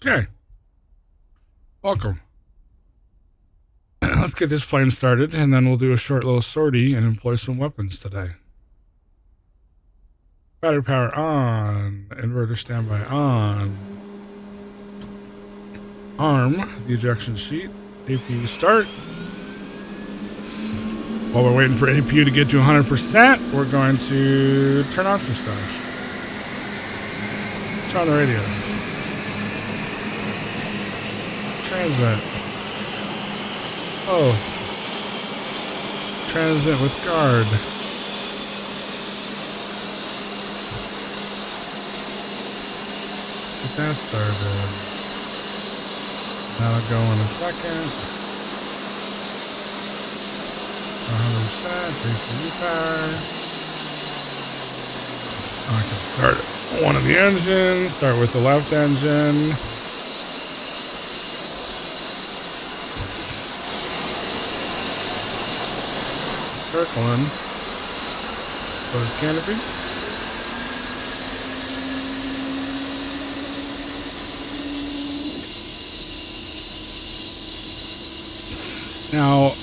Okay, welcome. Let's get this plane started, and then we'll do a short little sortie and employ some weapons today. Battery power on. Inverter standby on. Arm the ejection sheet. APU start. While we're waiting for APU to get to 100%, we're going to turn on some stuff. Turn on the radios. Transmit. Both. Transmit with guard. Let's get that started. That'll go in a second. 100% APU power. I can start one of the engines. Start with the left engine. Circling for his canopy. Now,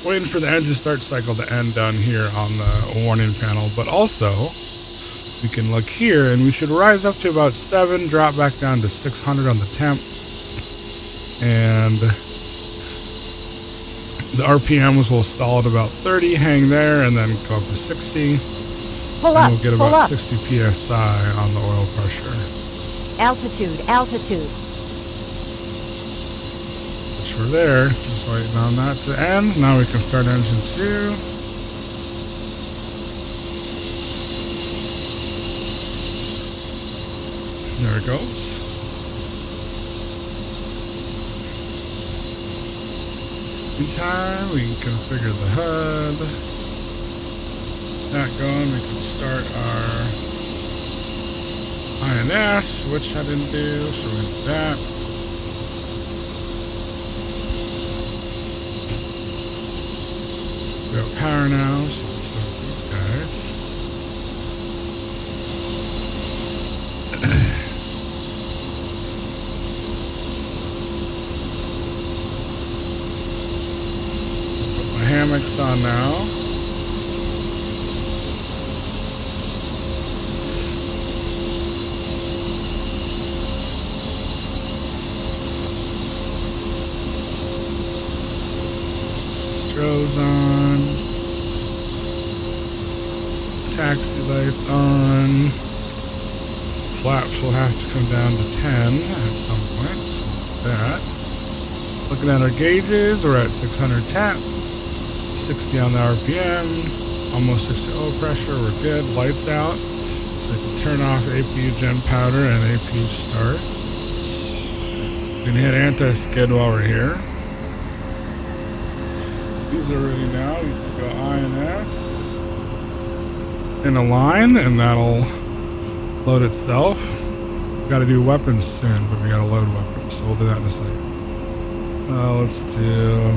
waiting for the engine start cycle to end down here on the warning panel, but also we can look here and we should rise up to about 7, drop back down to 600 on the temp, and the RPMs will stall at about 30, hang there, and then go up to 60. Pull up, we'll get about 60 psi on the oil pressure. Altitude, altitude. Which we're there. Just waiting on that to end. Now we can start engine 2. There it goes. Time we can configure the HUD. That going, we can start our INS, which I didn't do, so we do that. We have power now, so let's start these guys. Hammocks on now. Strobes on. Taxi lights on. Flaps will have to come down to 10 at some point. So like that. Looking at our gauges, we're at 600 tap. 60 on the RPM, almost 60 oil pressure, we're good. Lights out, so we can turn off APU gen powder and APU start. We can hit anti-skid while we're here. These are ready now. You can go INS in a line, and that'll load itself. We've got to do weapons soon, but we got to load weapons, so we'll do that in a second. Let's do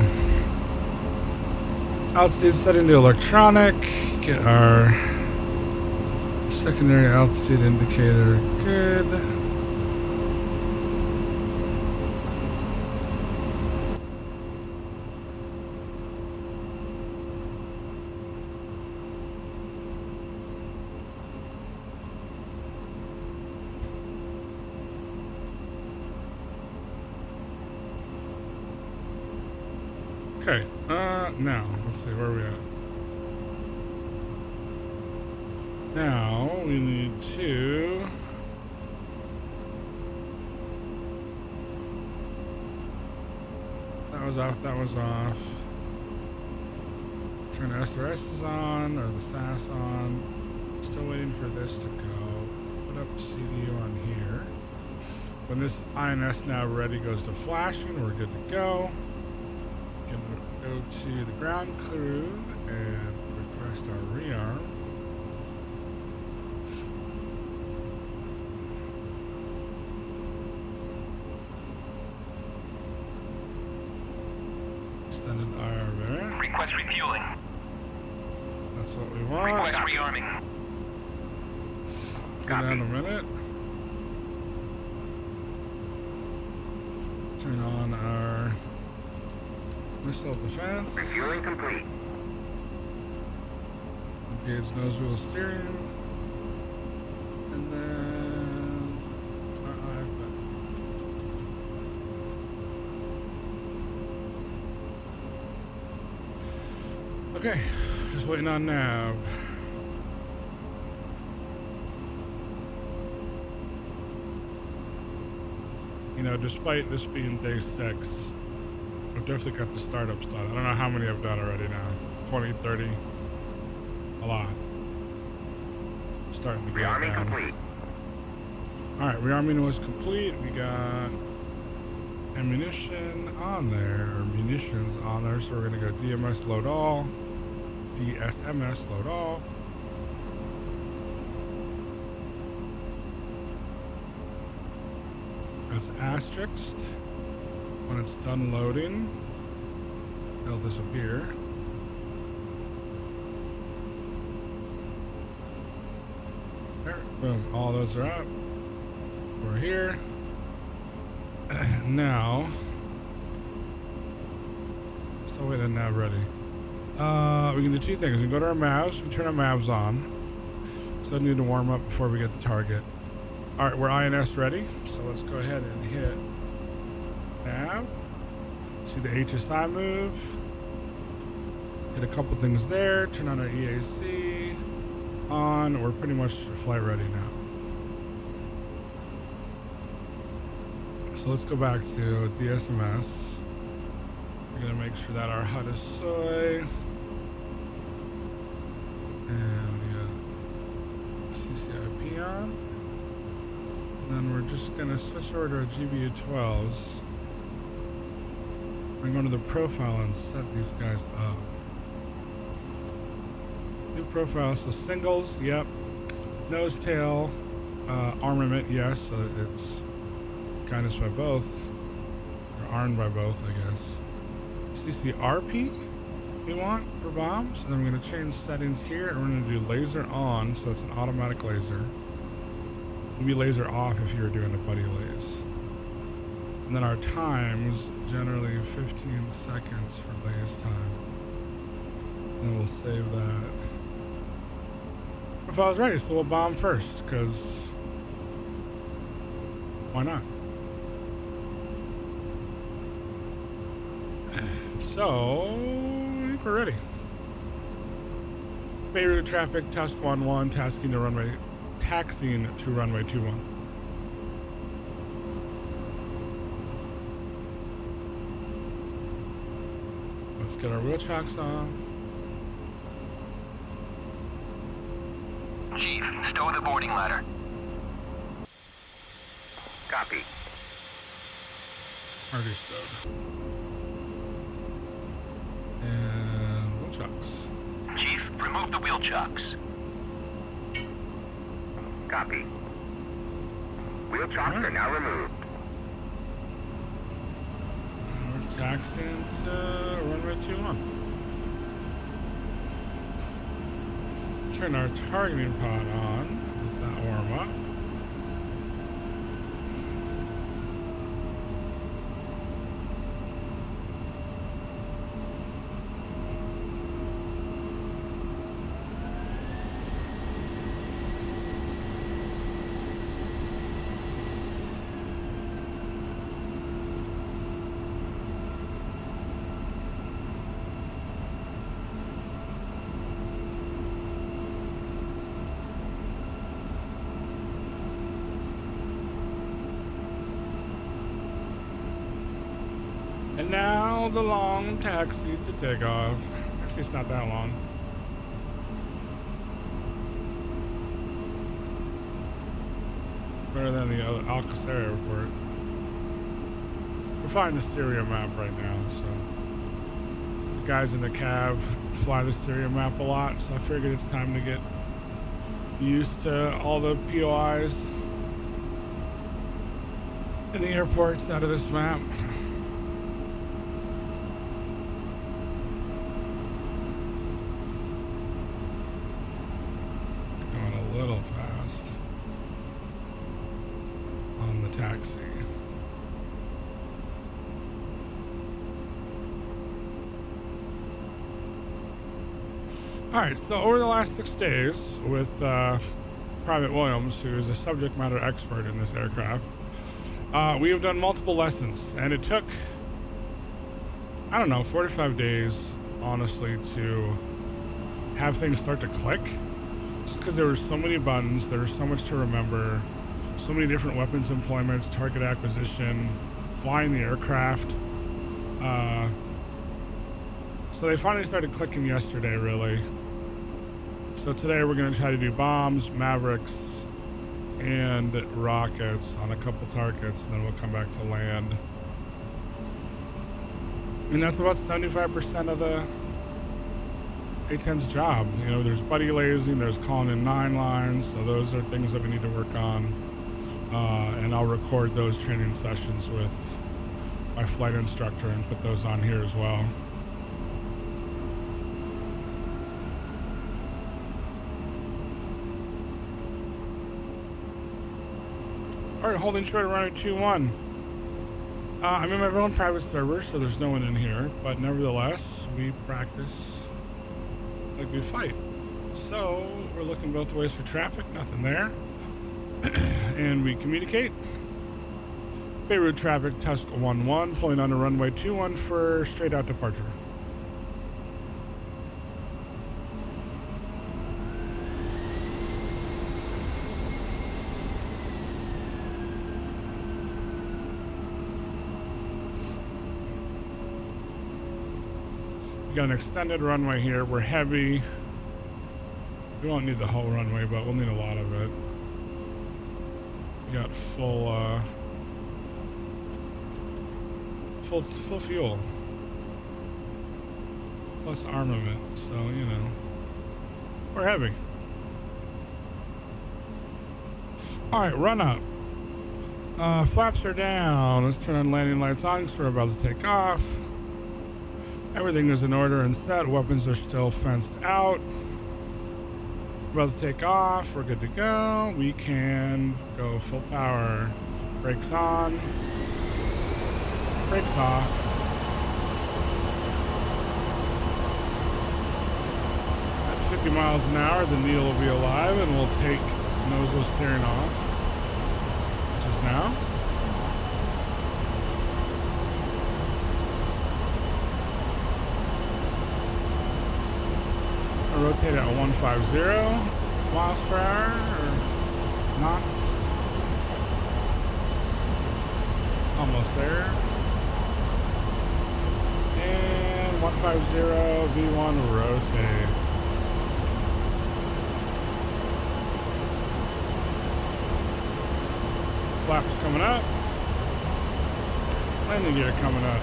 altitude setting to electronic, get our secondary altitude indicator good. Okay, now, let's see, where are we at? Now, we need to... That was off, that was off. Turn the SRSs on, or the SAS on. Still waiting for this to go. Put up CDU on here. When this INS now ready goes to flashing, we're good to go. Go to the ground crew and request our rearm. Send an IR. Request refueling. That's what we want. Request rearming. Give that a minute. Turn on our missile defense. Refueling complete. Engage nose wheel steering. And then our IF button. Okay, just waiting on nav. You know, despite this being day 6, I've definitely got the startups done. I don't know how many I've done already now. 20, 30. A lot. Starting to get Rearming down. complete. Alright, rearming was complete. We got ammunition on there, or munitions on there. So we're going to go DMS load all, DSMS load all. That's asterisked. When it's done loading, it'll disappear. There, boom, all those are up. We're here. Now, still waiting on nav ready. We can do two things. We can go to our mavs, we turn our mavs on. So I need to warm up before we get the target. Alright, we're INS ready. So let's go ahead and hit nav. See the HSI move. Hit a couple things there. Turn on our EAC. On. We're pretty much flight ready now. So let's go back to DSMS. We're going to make sure that our HOTAS soy. And we got CCIP on. And then we're just going to switch over to our GBU-12s. We're going to the profile and set these guys up. New profile, so singles, yep. Nose, tail, armament, yes, so it's guidance by both. Or armed by both, I guess. CCRP we want for bombs. And then we're going to change settings here. And we're going to do laser on, so it's an automatic laser. It would be laser off if you were doing a buddy laze. And then our times, generally 15 seconds for laze time. And then we'll save that. If I was ready, so we'll bomb first, because why not? So, I think we're ready. Beirut traffic, task 1-1, taxiing to runway 21. Let's get our wheel tracks on. Chief, stow the boarding ladder. Copy. Already stowed. And wheel chocks. Chief, remove the wheel chocks. Copy. Wheel chocks are now removed. We're taxiing to runway 21. Turn our targeting pod on. Let that warm up. And now the long taxi to takeoff. Actually, it's not that long. Better than the other Alcacer airport. We're flying the Syria map right now, so the guys in the cab fly the Syria map a lot, so I figured it's time to get used to all the POIs in the airports out of this map. Little fast on the taxi. Alright, so over the last 6 days with Private Williams, who is a subject matter expert in this aircraft, we have done multiple lessons, and it took, I don't know, 45 days, honestly, to have things start to click. Just because there were so many buttons, there was so much to remember, so many different weapons employments, target acquisition, flying the aircraft. So they finally started clicking yesterday, really. So today we're going to try to do bombs, Mavericks, and rockets on a couple targets, and then we'll come back to land. And that's about 75% of the A-10's job. You know, there's buddy lasing, there's calling in 9 lines, so those are things that we need to work on. And I'll record those training sessions with my flight instructor and put those on here as well. Alright, holding short around 2-1. I'm in my own private server, so there's no one in here, but nevertheless, we practice like we fight. So, we're looking both ways for traffic, nothing there. And we communicate. Beirut traffic, Tusk 1-1, pulling on the runway 21 for straight out departure. We got an extended runway here. We're heavy. We won't need the whole runway, but we'll need a lot of it. We got full fuel. Plus armament, so, you know. We're heavy. Alright, run up. Flaps are down. Let's turn on landing lights on because we're about to take off. Everything is in order and set. Weapons are still fenced out. We're about to take off. We're good to go. We can go full power. Brakes on. Brakes off. At 50 miles an hour, the needle will be alive and we'll take nose wheel steering off. Which is now. Rotate at 150 miles per hour or knots. Almost there. And 150 V1 rotate. Flaps coming up. Landing gear coming up.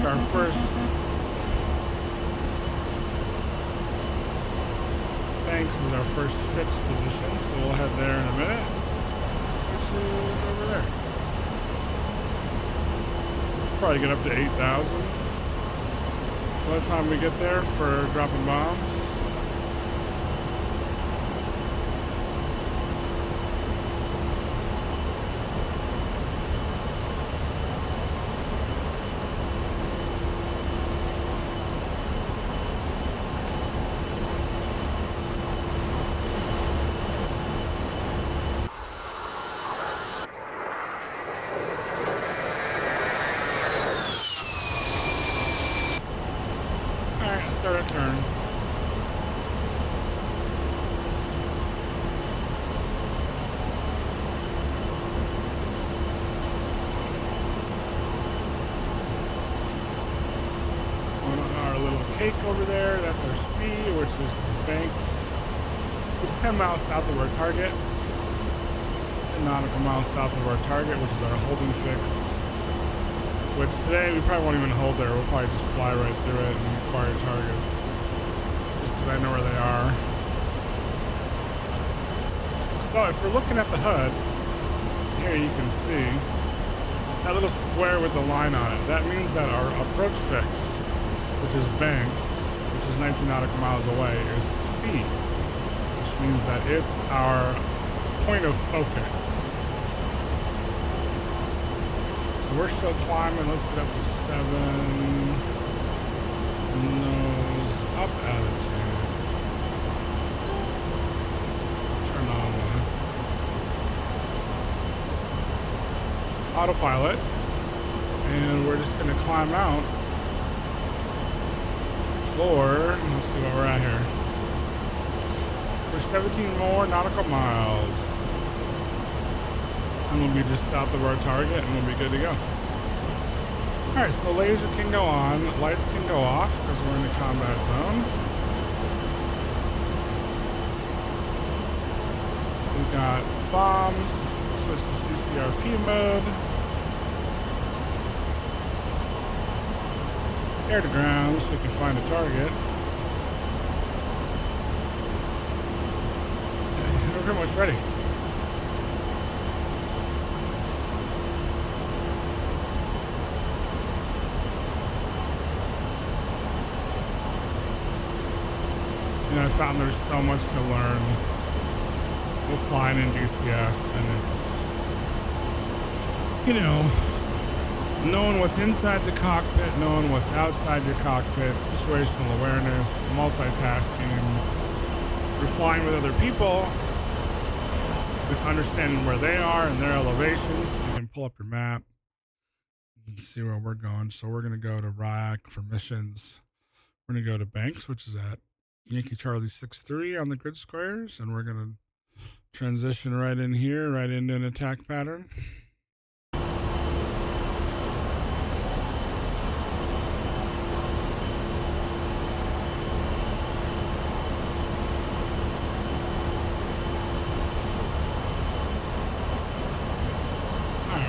Our first Banks is our first fixed position, so we'll head there in a minute, which is over there. Probably get up to 8,000 by the time we get there for dropping bombs. Start a turn. On our little cake over there, that's our speed, which is Banks. It's 10 miles south of our target. 10 nautical miles south of our target, which is our holding fix. Which today we probably won't even hold there. We'll probably just fly right through it and acquire targets. Just because I know where they are. So if we're looking at the HUD, here you can see that little square with the line on it. That means that our approach fix, which is Banks, which is 19 nautical miles away, is speed. Which means that it's our point of focus. So So we're still climbing. Let's get up to 7. Nose up attitude. Turn on the autopilot. And we're just gonna climb out for, let's see what we're at here. For 17 more nautical miles. And we'll be just south of our target and we'll be good to go. Alright, so laser can go on, lights can go off because we're in the combat zone. We've got bombs, switch to CCRP mode. Air to ground so we can find a target. We're pretty much ready. You know, I found there's so much to learn with flying in DCS, and it's, you know, knowing what's inside the cockpit, knowing what's outside your cockpit, situational awareness, multitasking. You're flying with other people. It's understanding where they are and their elevations. You can pull up your map and see where we're going. So we're going to go to RAC for missions. We're going to go to Banks, which is at Yankee Charlie 6-3 on the grid squares. And we're going to transition right in here, right into an attack pattern.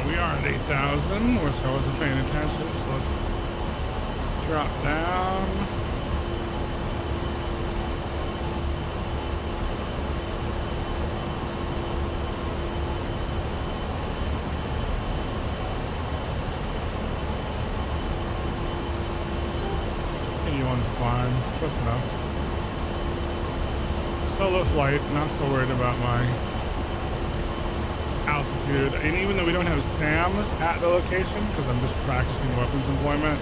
We are at 8,000, which I wasn't paying attention, so let's drop down. Anyone's fine, close enough. Solo flight, not so worried about my altitude, and even though we don't have SAMs at the location because I'm just practicing weapons employment,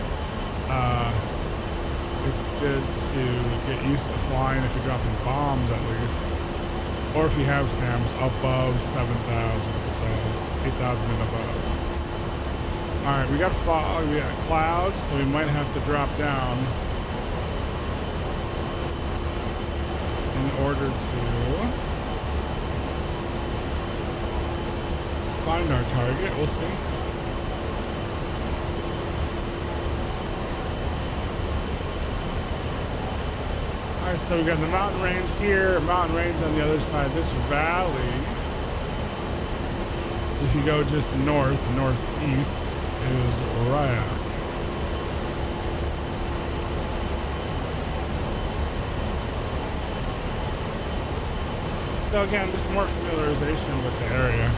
it's good to get used to flying if you're dropping bombs at least, or if you have SAMs above 7,000, so 8,000 and above. All right, we got fog, we got clouds, so we might have to drop down in order to find our target. We'll see. Alright, so we got the mountain range here, mountain range on the other side. This valley, if you go just northeast, is Ryak. So again, just more familiarization with the area.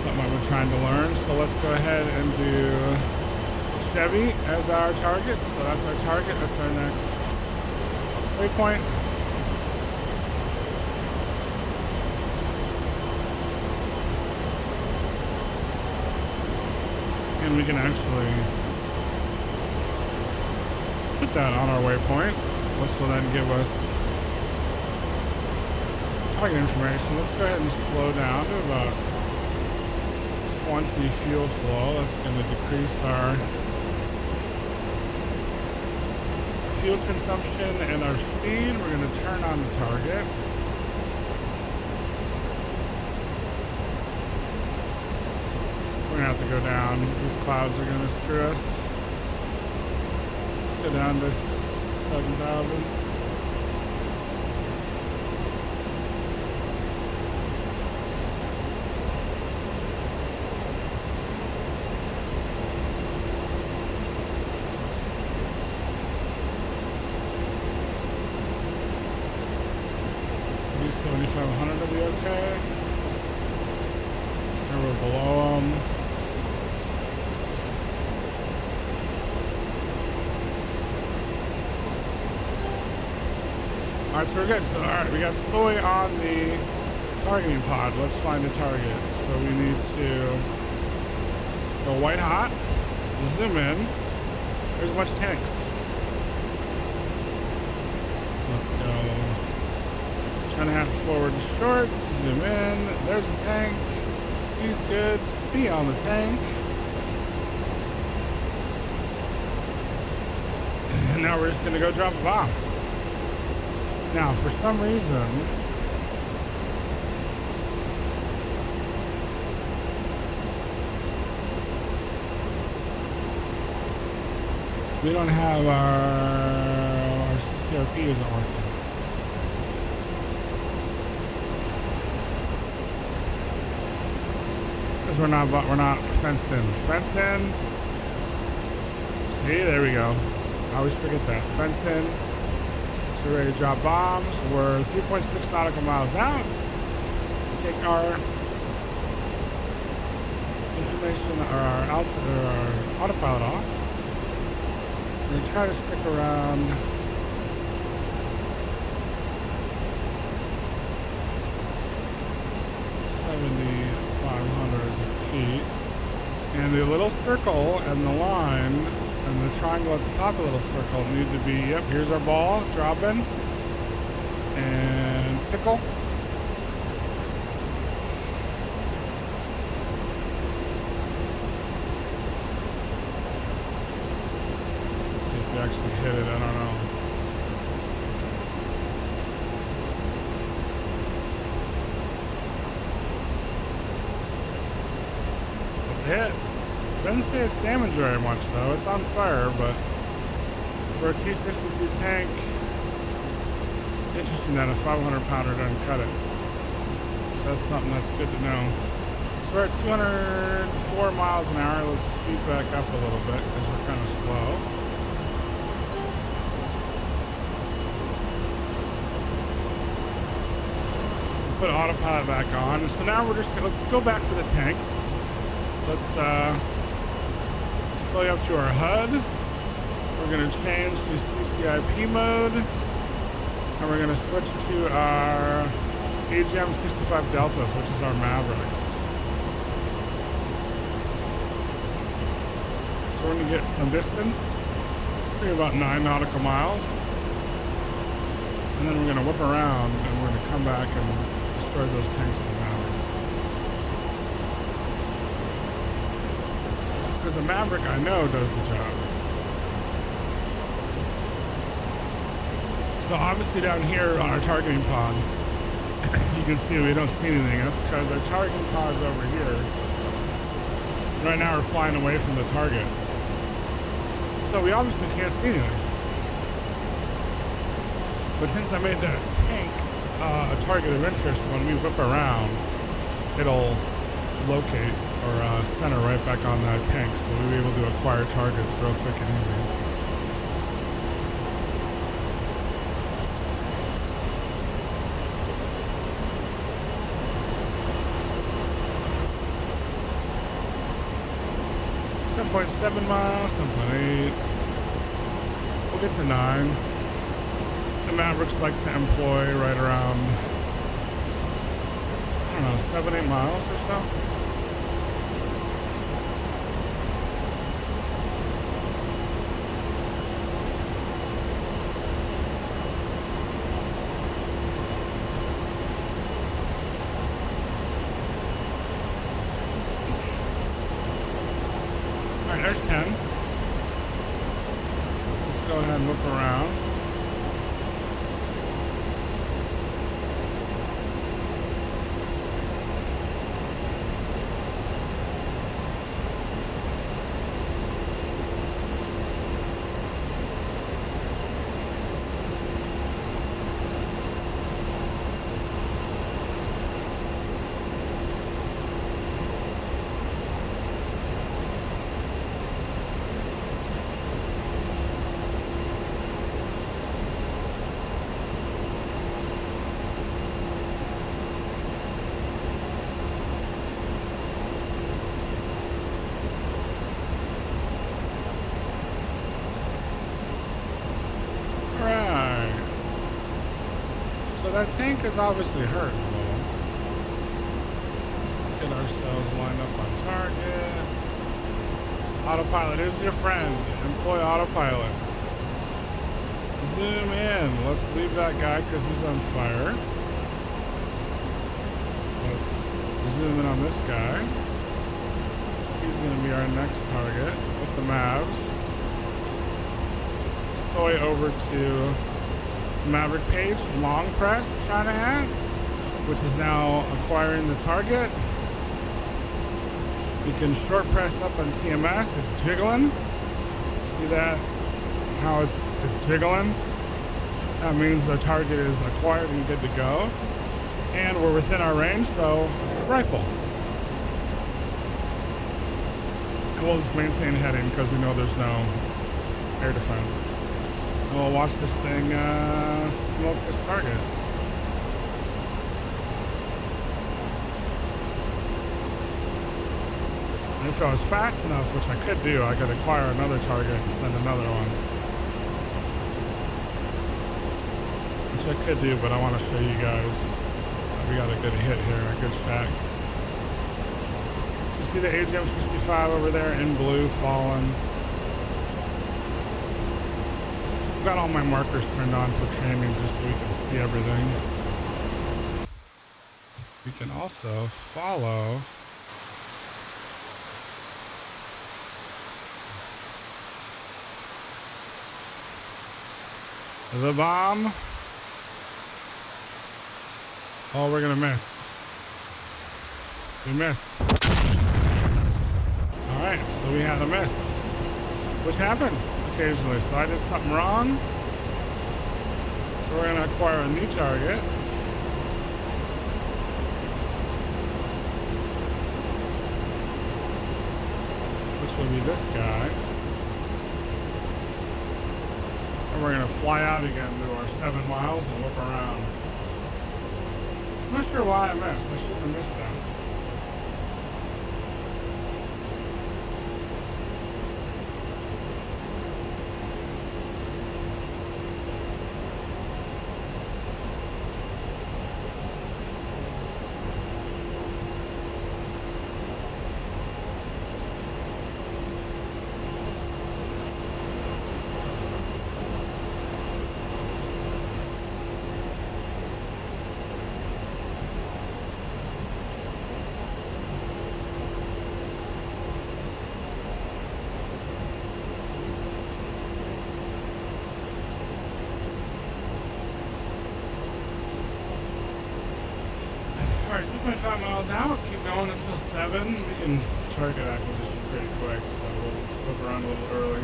Something I've been trying to learn. So let's go ahead and do Chevy as our target. So that's our target. That's our next waypoint. And we can actually put that on our waypoint, which will then give us target information. Let's go ahead and slow down to about 20 fuel flow. That's going to decrease our fuel consumption and our speed. We're going to turn on the target. We're going to have to go down. These clouds are going to screw us. Let's go down to 7,000. Maybe 7,500 will be okay. Or we're below them. Alright, so we're good. So, alright, we got soy on the targeting pod. Let's find a target. So we need to Go white hot. Zoom in. There's a bunch of tanks. Let's go. Trying to have forward and short. Zoom in. There's a tank. He's good. Speed on the tank. And now we're just going to go drop a bomb. Now, for some reason, we don't have our CCRP isn't working. Because we're not fenced in. Fenced in. See, there we go. I always forget that. Fenced in. So we're ready to drop bombs. We're 3.6 nautical miles out. Take our information or our autopilot off. We're gonna try to stick around 7,500 feet. And the little circle and the line and the triangle at the top of the little circle need to be, yep, here's our ball, dropping. And pickle. Let's see if we actually hit it, I don't know. It's a hit. Doesn't say it's damaged very much though. It's on fire, but for a T-62 tank, it's interesting that a 500 pounder doesn't cut it. So that's something that's good to know. So we're at 204 miles an hour. Let's speed back up a little bit because we're kind of slow. Put autopilot back on. So now we're just let's go back for the tanks. Let's slow up to our HUD. We're going to change to CCIP mode. And we're going to switch to our AGM 65 Deltas, which is our Mavericks. So we're going to get some distance. Maybe about 9 nautical miles. And then we're going to whip around and we're going to come back and destroy those tanks with the Maverick. Because a Maverick, I know, does the job. So obviously down here on our targeting pod, you can see we don't see anything. That's because our targeting pod is over here. Right now we're flying away from the target. So we obviously can't see anything. But since I made that tank a target of interest, when we whip around, it'll locate or center right back on that tank, so we'll be able to acquire targets real quick and easy. .7 miles, 7.8. We'll get to 9. The Mavericks like to employ right around, I don't know, 7-8 miles or so. Alright, there's 10. Let's go ahead and whip around. That tank is obviously hurt a little. Let's get ourselves lined up on target. Autopilot is your friend. Employ autopilot. Zoom in. Let's leave that guy because he's on fire. Let's zoom in on this guy. He's going to be our next target with the Mavs. Soy over to Maverick page. Long press, China hat, which is now acquiring the target. You can short press up on TMS. It's jiggling. See that? How it's jiggling? That means the target is acquired and good to go. And we're within our range, so rifle. And we'll just maintain heading because we know there's no air defense. And we'll watch this thing smoke this target. And if I was fast enough, which I could do, I could acquire another target and send another one. Which I could do, but I want to show you guys. We got a good hit here, a good shot. So you see the AGM-65 over there in blue falling. I've got all my markers turned on for training just so we can see everything. We can also follow the bomb. Oh, we're gonna miss. We missed. Alright, so we had a miss. Which happens occasionally. So I did something wrong. So we're gonna acquire a new target. Which will be this guy. And we're gonna fly out again to our 7 miles and look around. I'm not sure why I missed. I shouldn't have missed that. Alright, 2.5 miles out, keep going until 7. We can target acquisition pretty quick, so we'll look around a little early.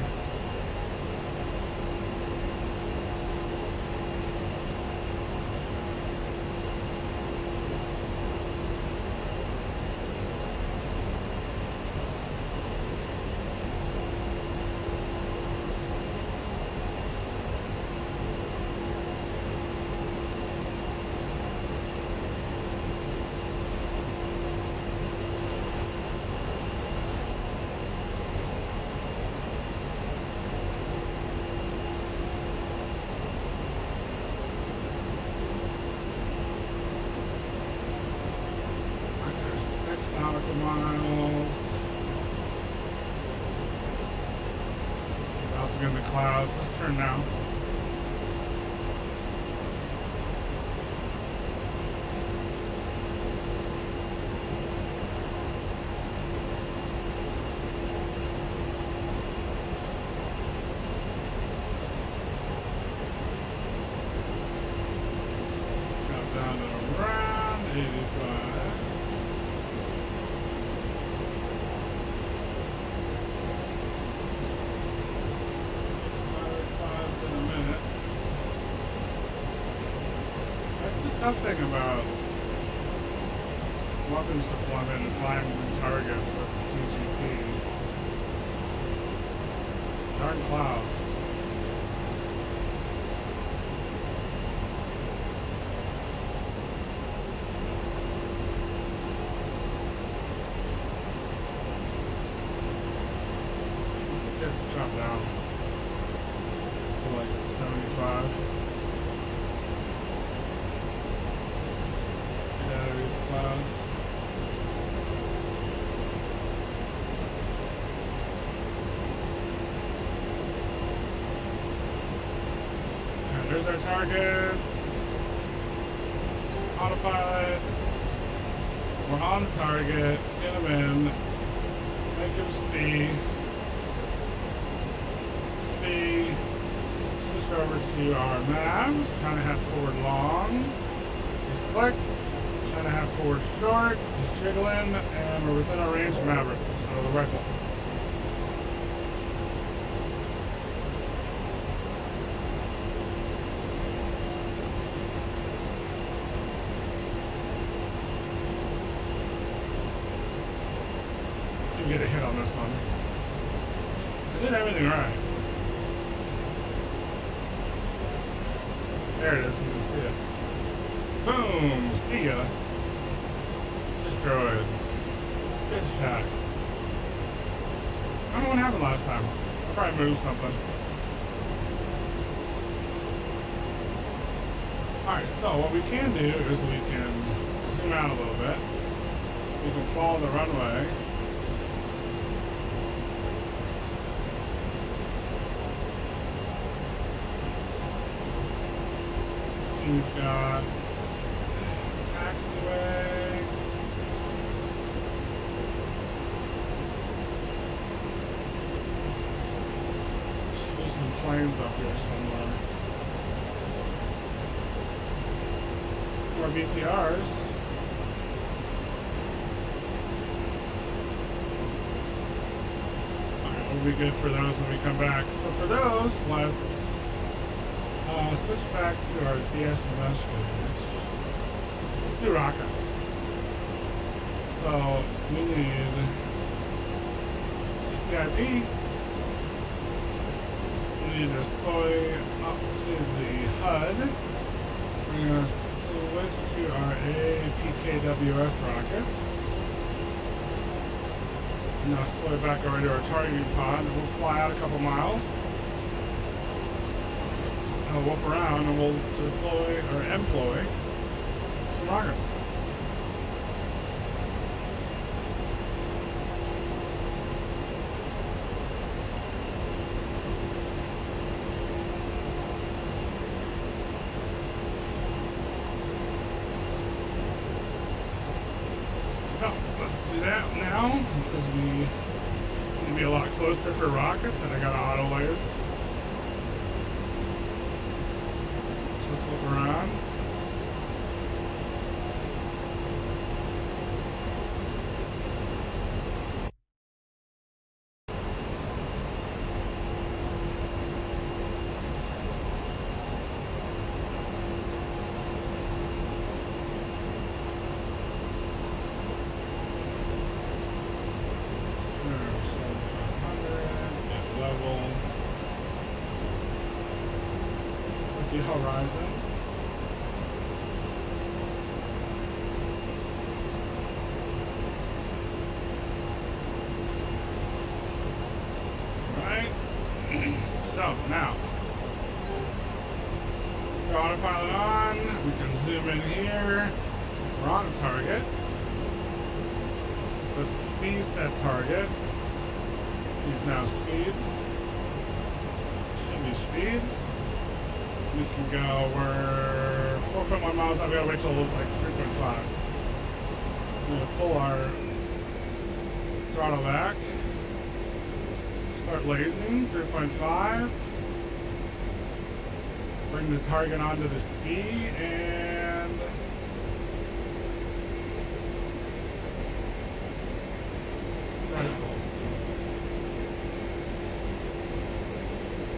Nautical miles. About to get in the clouds. Let's turn now. Drop down to around 85. Tough thing about weapons deployment and finding targets with TGP. Dark clouds. Let's drop down to like 75. Out of these clouds. targets. Autopilot. We're on the target. Get him in. Make him speed. Speed. Switch over to our Mavs. Trying to head forward long. Just clicks. Trying to head forward short. Just jiggling. And we're within our range of Mavericks. So the rifle. Get a hit on this one. I did everything right. There it is, you can see it. Boom! See ya. Destroyed. Good shot. I don't know what happened last time. I probably moved something. Alright, so what we can do is we can zoom out a little bit. We can follow the runway. We've got taxiway. Should be some planes up here somewhere. More BTRs. Alright, we'll be good for those when we come back. So for those, let's switch back to our DSMS page. Let's do rockets. So we need CCIP. We need to soy up to the HUD. We're going to switch to our APKWS rockets. And now soy back over to our targeting pod, and we'll fly out a couple miles. We'll whoop around and we'll deploy or employ some rockets. So let's do that now because we need to be a lot closer for rockets, and I got auto layers. Around. Level. With the horizon. So now, the autopilot on, we can zoom in here, we're on a target, let's speed set target, he's now speed, should be speed, we can go, we're 4.1 miles, I've got to wait till like 3.5, we're going to pull our throttle back. Start lasing, 3.5. Bring the target onto the speed and rifle.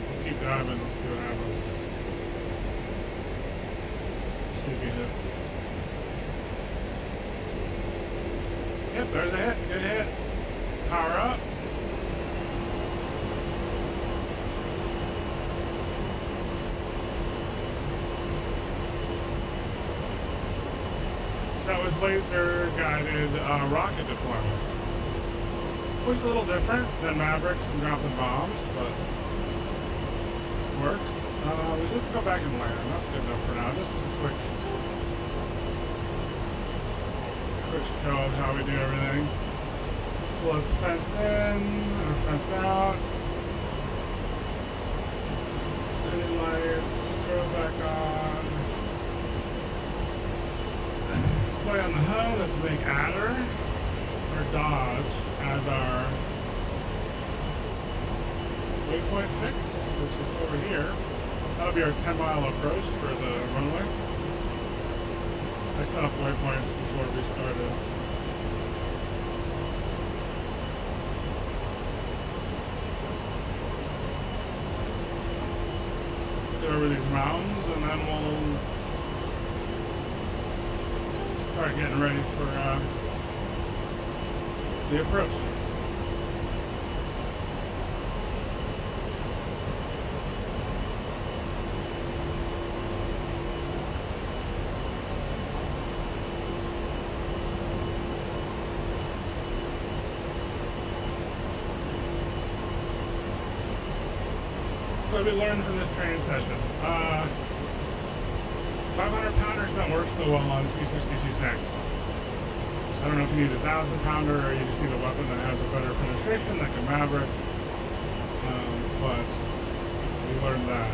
We'll keep diving, let's see what happens. See if he hits. Yep, there's a hit, good hit. Power up. So that was laser-guided rocket deployment, which is a little different than Mavericks and dropping bombs, but works. Let's go back and land. That's good enough for now. This is a quick show of how we do everything. So let's fence in or fence out. Green lights, throw back on. Slay on the HUD, let's make Adder or Dodge as our waypoint fix, which is over here. That'll be our 10-mile approach for the runway. I set up waypoints before we started. Let's get over these mountains and then we'll start getting ready for the approach. So we learned from this training session. 500-pounders don't work so well on 262 tanks. So I don't know if you need a 1,000-pounder or you just need a weapon that has a better penetration, like a Maverick. But we learned that.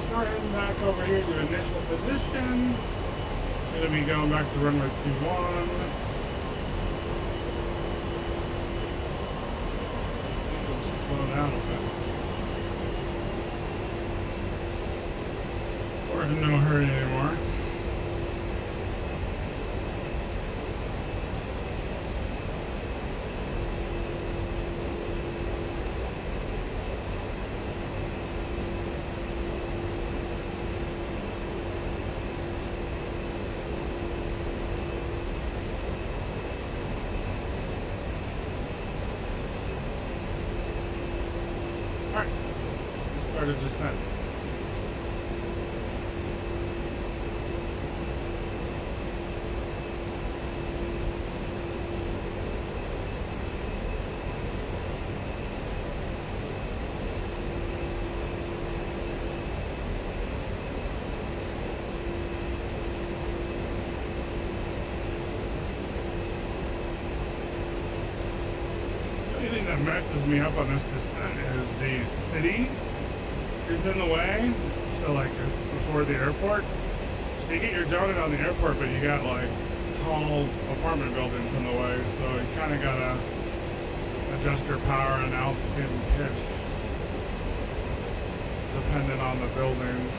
So we're heading back over here to initial position. Gonna be going back to runway 21. It'll slow down a bit. We're in no hurry anymore. Start a descent. The only thing that messes me up on this descent is the city is in the way, so like it's before the airport. So you get your donut on the airport, but you got like tall apartment buildings in the way, so you kind of gotta adjust your power and altitude and pitch depending on the buildings.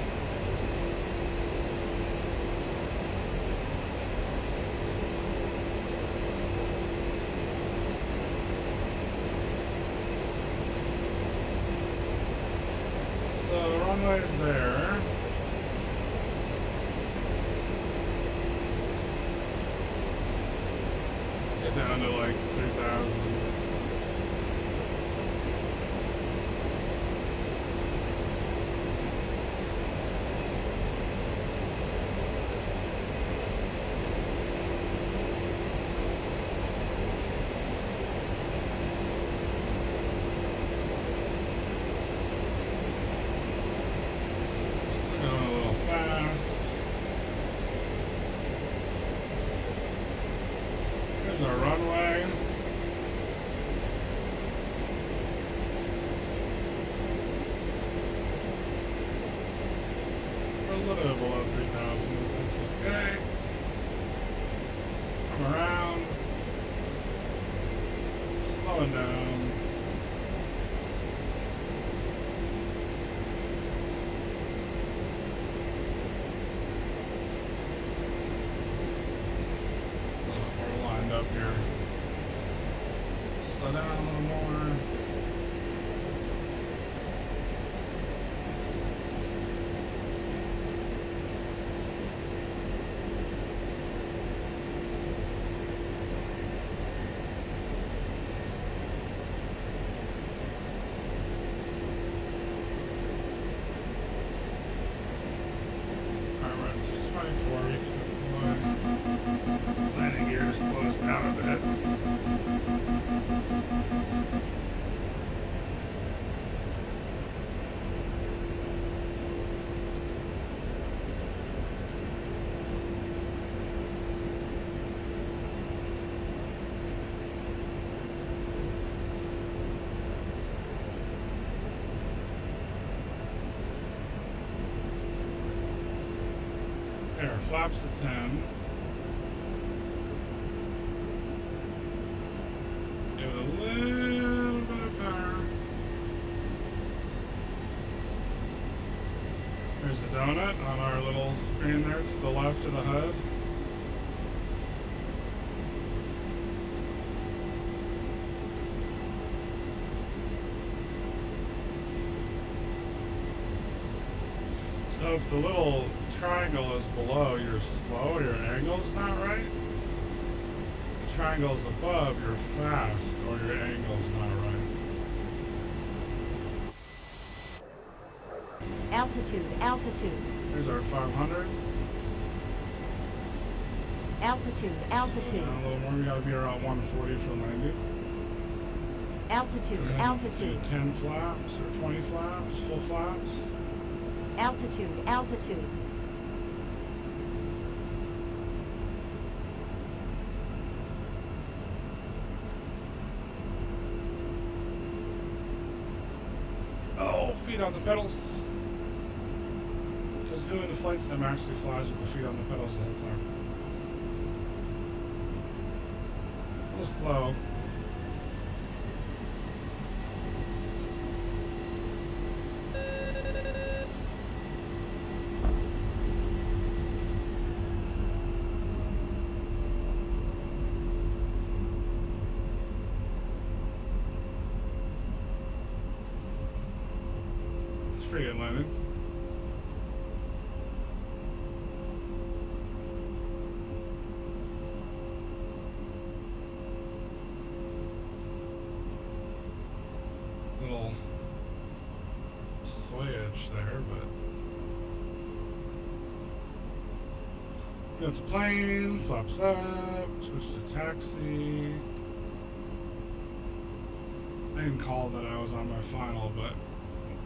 So the runway's there. Let's get down to like 3,000. There's our runway. We're a little bit below 3,000, but that's okay. Come around. Slowing down. Up here. Slow down a little more. 24, you can deploy landing gear to slow us down a bit. There, flaps to 10. Give it a little bit of power. There's a donut on our little screen there to the left of the HUD. So if the little triangle is below, you're slow, your angle's not right. The triangle's above, you're fast, or your angle's not right. Altitude, altitude, Here's our 500. altitude, altitude, A little more, we gotta be around 140 for landing. altitude, And altitude, do 10 flaps or 20 flaps, full flaps. altitude, altitude, Oh, feet on the pedals. Because who in the flight sim actually flies with the feet on the pedals the whole time? A little slow. It's pretty good landing. Little swayage there, but got the plane, flaps up, switch to taxi. I didn't call that I was on my final, but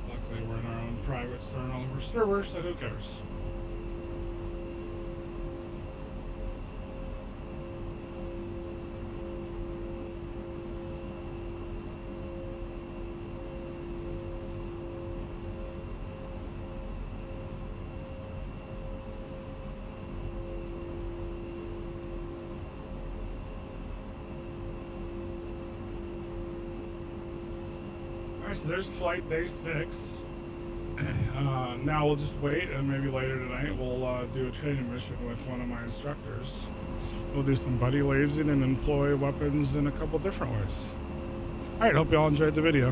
luckily we're in our own private server, so who cares? Alright, so there's flight day 6. Now we'll just wait, and maybe later tonight we'll do a training mission with one of my instructors. We'll do some buddy lasing and employ weapons in a couple different ways. Alright, hope you all enjoyed the video.